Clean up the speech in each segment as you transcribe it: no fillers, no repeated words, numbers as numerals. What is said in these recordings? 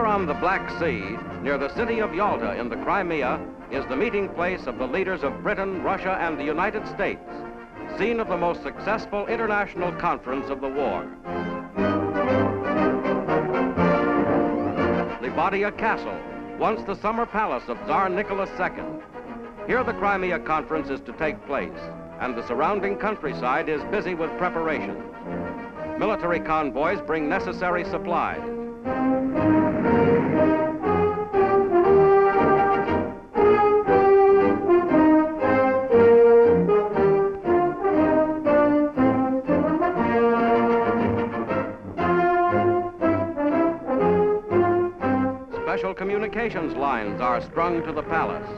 on the Black Sea, near the city of Yalta in the Crimea, is the meeting place of the leaders of Britain, Russia, and the United States, scene of the most successful international conference of the war. Livadia Castle, once the summer palace of Czar Nicolas II. Here the Crimea Conference is to take place, and the surrounding countryside is busy with preparations. Military convoys bring necessary supplies. Special communications lines are strung to the palace.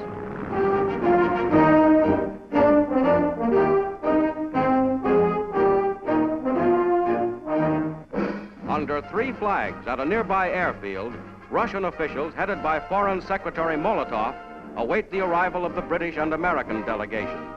Under 3 flags at a nearby airfield, Russian officials headed by Foreign Secretary Molotov await the arrival of the British and American delegations.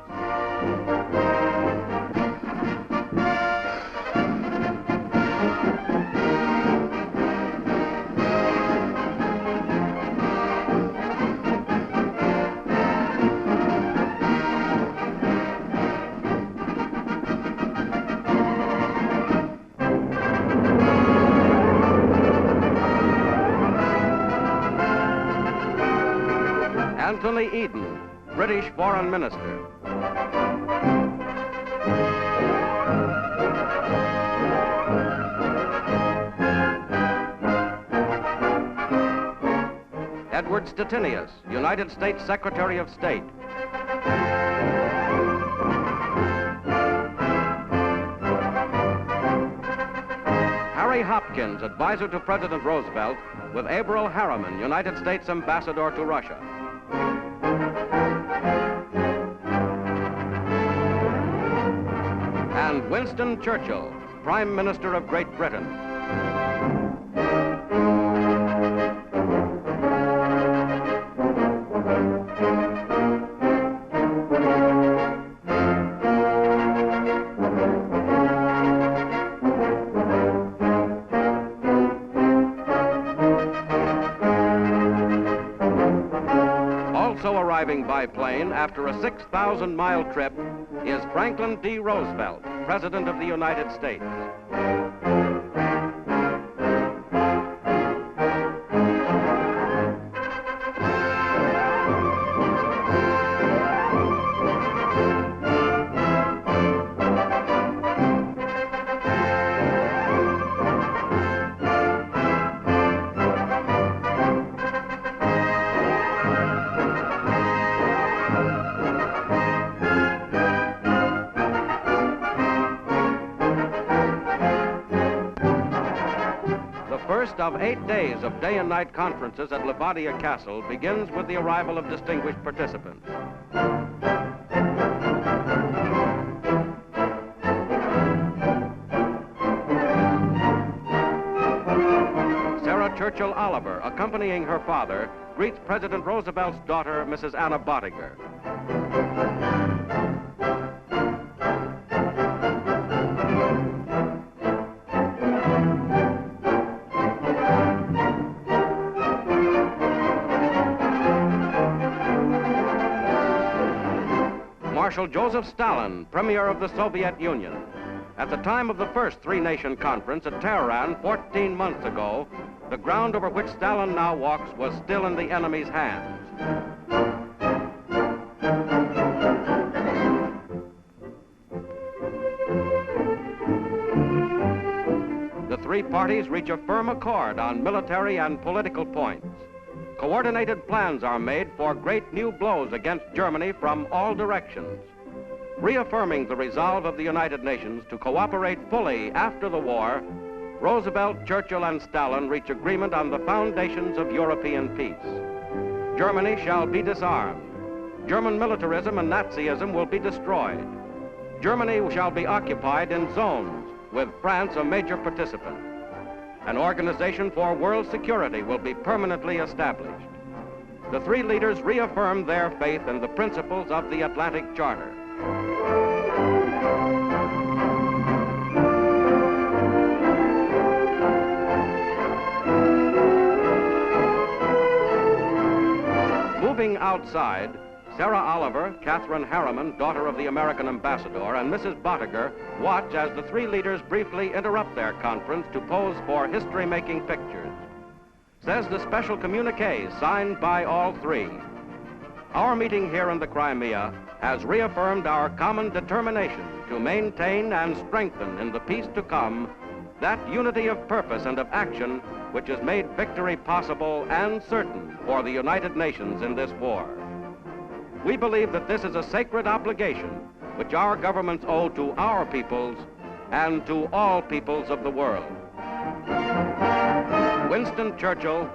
Eden, British Foreign Minister. Edward Stettinius, United States Secretary of State. Harry Hopkins, advisor to President Roosevelt, with W.Averell Harriman, United States Ambassador to Russia. And Winston Churchill, Prime Minister of Great Britain. Also arriving by plane after a 6,000-mile trip is Franklin D. Roosevelt, President of the United States. First of 8 days of day and night conferences at Lavadia Castle begins with the arrival of distinguished participants. Sarah Churchill Oliver, accompanying her father, greets President Roosevelt's daughter, Mrs. Anna Bottiger. Marshal Joseph Stalin, Premier of the Soviet Union. At the time of the first three-nation conference at Tehran 14 months ago, the ground over which Stalin now walks was still in the enemy's hands. The three parties reach a firm accord on military and political points. Coordinated plans are made for great new blows against Germany from all directions. Reaffirming the resolve of the United Nations to cooperate fully after the war, Roosevelt, Churchill, and Stalin reach agreement on the foundations of European peace. Germany shall be disarmed. German militarism and Nazism will be destroyed. Germany shall be occupied in zones, with France a major participant. An organization for world security will be permanently established. The three leaders reaffirmed their faith in the principles of the Atlantic Charter. outside, Sarah Oliver, Catherine Harriman, daughter of the American ambassador, and Mrs. Bottiger watch as the three leaders briefly interrupt their conference to pose for history-making pictures. Says the special communique signed by all three. Our meeting here in the Crimea has reaffirmed our common determination to maintain and strengthen in the peace to come that unity of purpose and of action which has made victory possible and certain for the United Nations in this war. We believe that this is a sacred obligation which our governments owe to our peoples and to all peoples of the world. Winston Churchill,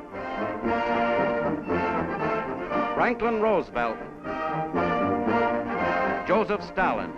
Franklin Roosevelt, Joseph Stalin.